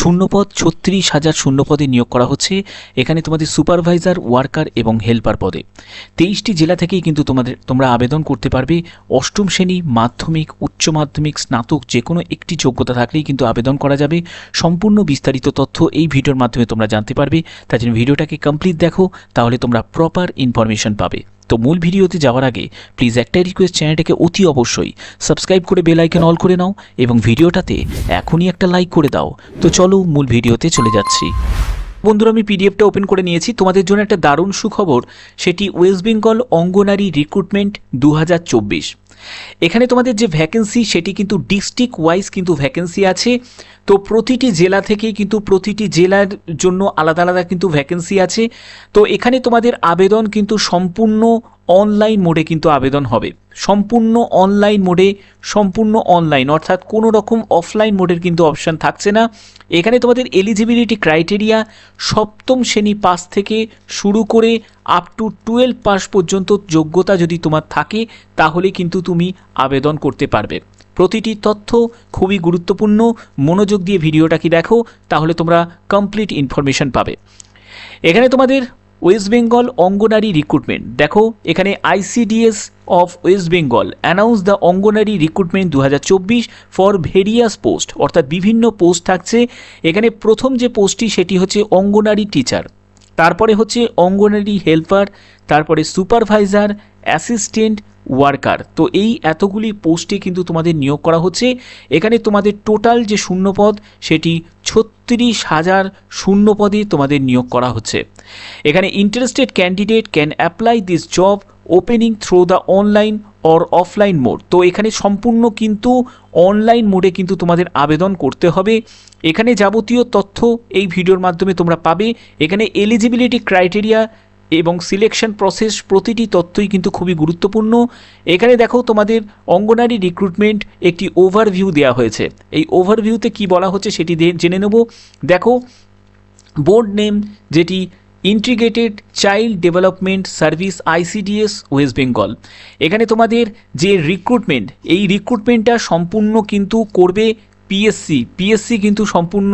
শূন্যপদ ৩৬,০০০ শূন্যপদে নিয়োগ করা হচ্ছে। এখানে তোমাদের সুপারভাইজার, ওয়ার্কার এবং হেল্পার পদে 23টি জেলা থেকেই কিন্তু তোমরা আবেদন করতে পারবে। অষ্টম শ্রেণী, মাধ্যমিক, উচ্চ মাধ্যমিক, স্নাতক যে কোনো একটি যোগ্যতা থাকলেই কিন্তু আবেদন করা যাবে। সম্পূর্ণ বিস্তারিত তথ্য এই ভিডিওর মাধ্যমে তোমরা জানতে পারবে। তার জন্য ভিডিওটাকে কমপ্লিট দেখো, তাহলে তোমরা প্রপার ইনফরমেশন পাবে। তো মূল ভিডিওতে যাওয়ার আগে প্লিজ একটাই রিকোয়েস্ট, চ্যানেলটাকে অতি অবশ্যই সাবস্ক্রাইব করে বেল আইকন অল করে নাও এবং ভিডিওটাতে এখনই একটা লাইক করে দাও। তো চলো মূল ভিডিওতে চলে যাচ্ছি। বন্ধুরা, আমি পিডিএফটা ওপেন করে নিয়েছি। তোমাদের জন্য একটা দারুণ সুখবর, সেটি ওয়েস্ট বেঙ্গল অঙ্গনারী রিক্রুটমেন্ট 2024। এখানে তোমাদের যে ভ্যাকেন্সি সেটি কিন্তু ডিস্ট্রিক্ট ওয়াইজ কিন্তু ভ্যাকেন্সি আছে। তো প্রতিটি জেলা থেকেই কিন্তু প্রতিটি জেলার জন্য আলাদা আলাদা কিন্তু ভ্যাকেন্সি আছে। তো এখানে তোমাদের আবেদন কিন্তু সম্পূর্ণ অনলাইন মোডে কিন্তু আবেদন হবে, সম্পূর্ণ অনলাইন মোডে, সম্পূর্ণ অনলাইন, অর্থাৎ কোনো রকম অফলাইন মোডের কিন্তু অপশান থাকছে না। এখানে তোমাদের এলিজিবিলিটি ক্রাইটেরিয়া সপ্তম শ্রেণী পাস থেকে শুরু করে আপ টু 12 পাস পর্যন্ত যোগ্যতা যদি তোমার থাকে তাহলে কিন্তু তুমি আবেদন করতে পারবে। প্রতিটি তথ্য খুবই গুরুত্বপূর্ণ, মনোযোগ দিয়ে ভিডিওটাকে দেখো, তাহলে তোমরা কমপ্লিট ইনফরমেশন পাবে। এখানে তোমাদের ওয়েস্ট বেঙ্গল অঙ্গনারী রিক্রুটমেন্ট দেখো, এখানে ICDS of West Bengal announce the anganwadi recruitment 2024 for various post, অর্থাৎ বিভিন্ন পোস্ট থাকছে। এখানে প্রথম যে পোস্টটি সেটি হচ্ছে অঙ্গনারী টিচার, তারপরে হচ্ছে অঙ্গনারী হেল্পার, তারপরে সুপারভাইজার, অ্যাসিস্ট্যান্ট, ওয়ার্কার। তো এই এতগুলি পোস্টে কিন্তু তোমাদের নিয়োগ করা হচ্ছে। এখানে তোমাদের টোটাল যে শূন্যপদ সেটি ৩৬,০০০ শূন্যপদে তোমাদের নিয়োগ করা হচ্ছে। এখানে interested candidate can apply this job opening through the online or offline mode. তো এখানে সম্পূর্ণ কিন্তু অনলাইন মোডে কিন্তু তোমাদের আবেদন করতে হবে। এখানে যাবতীয় তথ্য এই ভিডিওর মাধ্যমে তোমরা পাবে। এখানে এলিজিবিলিটি ক্রাইটেরিয়া এবং সিলেকশন প্রসেস প্রতিটি তথ্যই কিন্তু খুবই গুরুত্বপূর্ণ। এখানে দেখো তোমাদের অঙ্গনারী রিক্রুটমেন্ট একটি ওভারভিউ দেওয়া হয়েছে। এই ওভারভিউতে কি বলা হচ্ছে সেটি জেনে নেব। দেখো, বোর্ড নেম যেটি integrated child development service ICDS West Bengal. এখানে তোমাদের যে রিক্রুটমেন্ট, এই রিক্রুটমেন্টটা সম্পূর্ণ কিন্তু করবে পিএসসি কিন্তু সম্পূর্ণ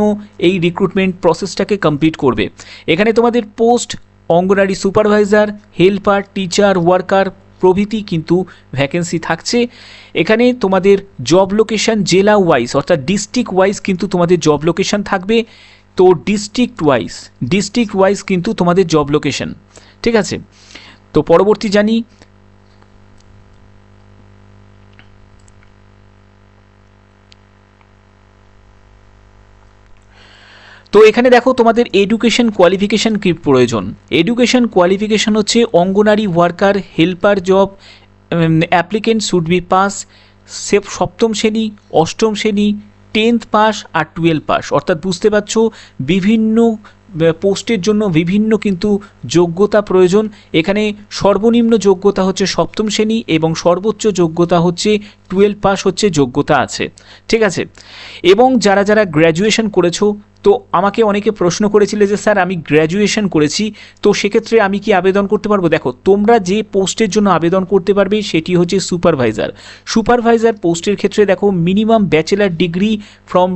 এই রিক্রুটমেন্ট প্রসেসটাকে কমপ্লিট করবে। এখানে তোমাদের পোস্ট অঙ্গনারী সুপারভাইজার, হেল্পার, টিচার, ওয়ার্কার প্রভৃতি কিন্তু ভ্যাকেন্সি থাকছে। এখানে তোমাদের জব লোকেশন জেলা ওয়াইজ অর্থাৎ ডিস্ট্রিক্ট ওয়াইজ কিন্তু তোমাদের জব লোকেশন থাকবে। তো ডিস্ট্রিক্ট ওয়াইজ কিন্তু তোমাদের জব লোকেশন, ঠিক আছে। তো পরবর্তী জানি, তো এখানে দেখো তোমাদের এডুকেশন কোয়ালিফিকেশান কি প্রয়োজন। এডুকেশন কোয়ালিফিকেশান হচ্ছে Anganwadi worker helper job applicant should be pass সপ্তম শ্রেণী, অষ্টম শ্রেণী, 10th পাস আর 12 পাস। অর্থাৎ বুঝতে পারছো বিভিন্ন পোস্টের জন্য বিভিন্ন কিন্তু যোগ্যতা প্রয়োজন। এখানে সর্বনিম্ন যোগ্যতা হচ্ছে সপ্তম শ্রেণী এবং সর্বোচ্চ যোগ্যতা হচ্ছে 12 পাস হচ্ছে যোগ্যতা আছে, ঠিক আছে। এবং যারা যারা গ্র্যাজুয়েশন করেছো, তো আমাকে অনেকে প্রশ্ন করেছিলে যে স্যার আমি গ্র্যাজুয়েশন করেছি, তো সেক্ষেত্রে আমি কি আবেদন করতে পারবো। দেখো, তোমরা যে পোস্টের জন্য আবেদন করতে পারবে সেটি হচ্ছে সুপারভাইজার পোস্টের ক্ষেত্রে দেখো minimum bachelor degree from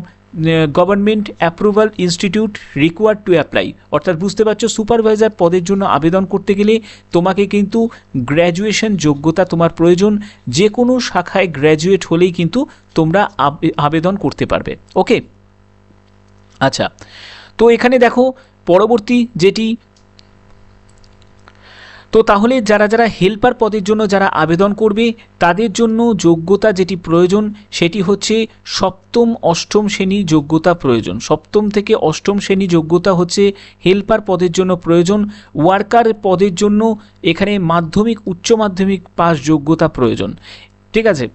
government approval institute required to apply. অর্থাৎ বুঝতে পারছো সুপারভাইজার পদের জন্য আবেদন করতে গেলে তোমাকে কিন্তু গ্র্যাজুয়েশন যোগ্যতা তোমার প্রয়োজন। যে কোনো শাখায় গ্র্যাজুয়েট হলেই কিন্তু তোমরা আবেদন করতে পারবে। ওকে, আচ্ছা। তো এখানে দেখো পরবর্তী যেটি, তো তাহলে যারা যারা হেল্পার পদের জন্য যারা আবেদন করবে তাদের জন্য যোগ্যতা যেটি প্রয়োজন সেটি হচ্ছে সপ্তম অষ্টম শ্রেণী যোগ্যতা প্রয়োজন। সপ্তম থেকে অষ্টম শ্রেণী যোগ্যতা হচ্ছে হেল্পার পদের জন্য প্রয়োজন। ওয়ার্কার পদের জন্য এখানে মাধ্যমিক উচ্চ মাধ্যমিক পাস যোগ্যতা প্রয়োজন, ঠিক আছে।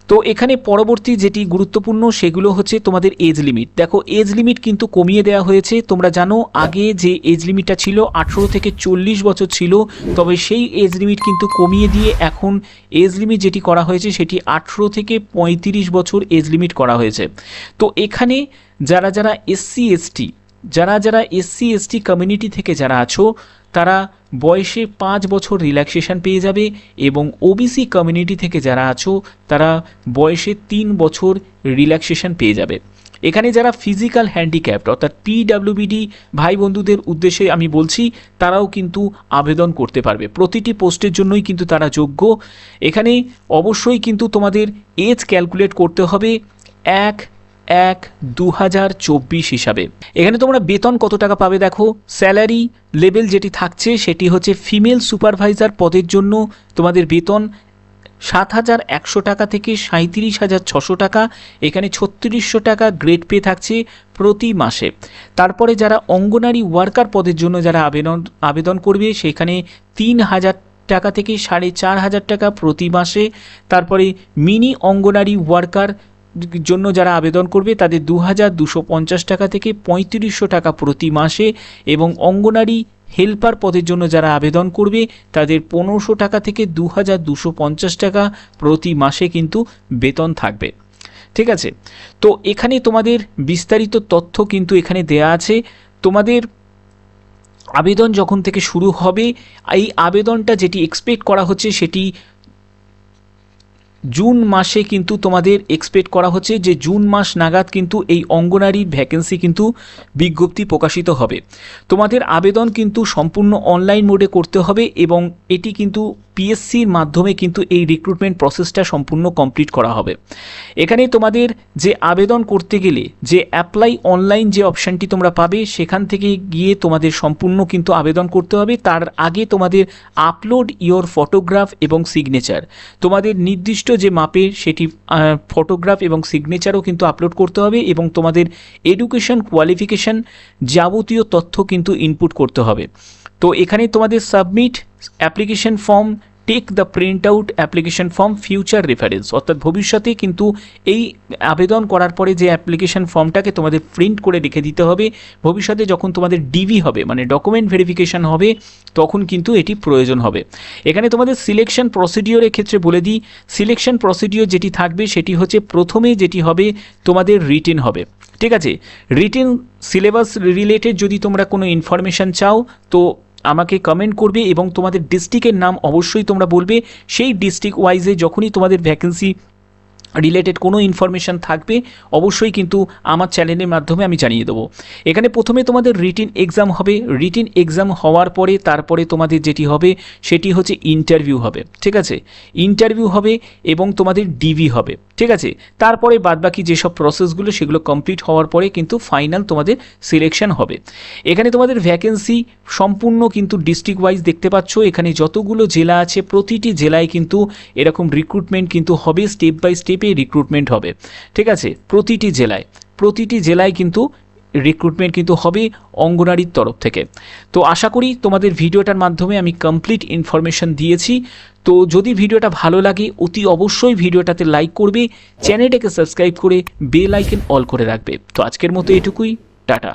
তো এখানে পরবর্তী যেটি গুরুত্বপূর্ণ সেগুলো হচ্ছে তোমাদের এজ লিমিট। দেখো, এজ লিমিট কিন্তু কমিয়ে দেওয়া হয়েছে। তোমরা জানো আগে যে এজ লিমিটটা ছিল 18 থেকে 40 বছর ছিল, তবে সেই এজ লিমিট কিন্তু কমিয়ে দিয়ে এখন এজ লিমিট যেটি করা হয়েছে সেটি 18 থেকে 35 বছর এজ লিমিট করা হয়েছে। তো এখানে যারা যারা এসসি এসটি কমিউনিটি থেকে যারা আছো তারা বয়সে 5 বছর রিল্যাক্সেশন পেয়ে যাবে এবং ওবিসি কমিউনিটি থেকে যারা আছো তারা বয়সে 3 বছর রিল্যাক্সেশন পেয়ে যাবে। এখানে যারা ফিজিক্যাল হ্যান্ডিক্যাপড অর্থাৎ পিডাব্লিউবিডি ভাই বন্ধুদের উদ্দেশ্যে আমি বলছি, তারাও কিন্তু আবেদন করতে পারবে। প্রতিটি পোস্টের জন্যই কিন্তু তারা যোগ্য। এখানে অবশ্যই কিন্তু তোমাদের এজ ক্যালকুলেট করতে হবে 1/1/2024 হিসাবে। এখানে তোমরা বেতন কত টাকা পাবে দেখো। স্যালারি লেভেল যেটি থাকছে সেটি হচ্ছে ফিমেল সুপারভাইজার পদের জন্য তোমাদের বেতন 7,100 টাকা থেকে 37,600 টাকা। এখানে 3600 টাকা গ্রেড পে থাকছে প্রতি মাসে। তারপরে যারা অঙ্গনারী ওয়ার্কার পদের জন্য যারা আবেদন করবে সেখানে 3,000 টাকা থেকে 4,500 টাকা প্রতি মাসে। তারপরে মিনি অঙ্গনারী ওয়ার্কার জন্য যারা আবেদন করবে তাদের 2,250 টাকা থেকে 3,500 টাকা প্রতি মাসে, এবং অঙ্গনারী হেল্পার পদের জন্য যারা আবেদন করবে তাদের 1,500 টাকা থেকে 2,250 টাকা প্রতি মাসে কিন্তু বেতন থাকবে। ঠিক আছে, তো এখানে তোমাদের বিস্তারিত তথ্য কিন্তু এখানে দেয়া আছে। তোমাদের আবেদন যখন থেকে শুরু হবে, এই আবেদনটা যেটি এক্সপেক্ট করা হচ্ছে সেটি জুন মাসে কিন্তু তোমাদের এক্সপেক্ট করা হচ্ছে যে জুন মাস নাগাদ কিন্তু এই অঙ্গনারীর ভ্যাকেন্সি কিন্তু বিজ্ঞপ্তি প্রকাশিত হবে। তোমাদের আবেদন কিন্তু সম্পূর্ণ অনলাইন মোডে করতে হবে এবং এটি কিন্তু পিএসসির মাধ্যমে কিন্তু এই রিক্রুটমেন্ট প্রসেসটা সম্পূর্ণ কমপ্লিট করা হবে। এখানে তোমাদের যে আবেদন করতে গেলে যে অ্যাপ্লাই অনলাইন যে অপশানটি তোমরা পাবে সেখান থেকে গিয়ে তোমাদের সম্পূর্ণ কিন্তু আবেদন করতে হবে। তার আগে তোমাদের আপলোড ইওর ফটোগ্রাফ এবং সিগনেচার, তোমাদের নির্দিষ্ট যে মাপের সেটি ফটোগ্রাফ এবং সিগনেচারও কিন্তু আপলোড করতে হবে, এবং তোমাদের এডুকেশন কোয়ালিফিকেশান যাবতীয় তথ্য কিন্তু ইনপুট করতে হবে। তো এখানে তোমাদের submit application form, take the print out application form future reference, অর্থাৎ ভবিষ্যতে কিন্তু এই আবেদন করার পরে যে অ্যাপ্লিকেশন ফর্মটাকে তোমাদের প্রিন্ট করে রেখে দিতে হবে। ভবিষ্যতে যখন তোমাদের ডিভি হবে মানে ডকুমেন্ট ভেরিফিকেশান হবে তখন কিন্তু এটি প্রয়োজন হবে। এখানে তোমাদের সিলেকশন প্রসিডিওরের ক্ষেত্রে বলে দিই, সিলেকশন প্রসিডিওর যেটি থাকবে সেটি হচ্ছে প্রথমে যেটি হবে তোমাদের রিটেন হবে। ঠিক আছে, রিটেন সিলেবাস রিলেটেড যদি তোমরা কোনো ইনফরমেশান চাও তো আমাকে কমেন্ট করবে এবং তোমাদের ডিস্ট্রিক্টের নাম অবশ্যই তোমরা বলবে। সেই ডিস্ট্রিক্ট ওয়াইজে যখনই তোমাদের ভ্যাকেন্সি রিলেটেড কোনো ইনফরমেশান থাকবে অবশ্যই কিন্তু আমার চ্যানেলের মাধ্যমে আমি জানিয়ে দেবো। এখানে প্রথমে তোমাদের রিটেন এক্সাম হবে। রিটেন এক্সাম হওয়ার পরে তারপরে তোমাদের যেটি হবে সেটি হচ্ছে ইন্টারভিউ হবে। ঠিক আছে, ইন্টারভিউ হবে এবং তোমাদের ডিভি হবে। ঠিক আছে, তারপরে বাদবাকি যেসব প্রসেসগুলো সেগুলো কমপ্লিট হওয়ার পরে কিন্তু ফাইনাল তোমাদের সিলেকশন হবে। এখানে তোমাদের ভ্যাকেন্সি সম্পূর্ণ কিন্তু ডিস্ট্রিক্ট ওয়াইজ দেখতে পাচ্ছ। এখানে যতগুলো জেলা আছে প্রতিটি জেলায় কিন্তু এরকম রিক্রুটমেন্ট কিন্তু হবে, স্টেপ বাই স্টেপে রিক্রুটমেন্ট হবে। ঠিক আছে, প্রতিটি জেলায় কিন্তু রিক্রুটমেন্ট কিন্তু হবে অঙ্গনারীর তরফ থেকে। তো আশা করি তোমাদের ভিডিওটার মাধ্যমে আমি কমপ্লিট ইনফরমেশন দিয়েছি। তো যদি ভিডিওটা ভালো লাগে অতি অবশ্যই ভিডিওটাতে লাইক করবে, চ্যানেলটাকে সাবস্ক্রাইব করে বেল আইকন অল করে রাখবে। তো আজকের মতো এটুকুই, টাটা।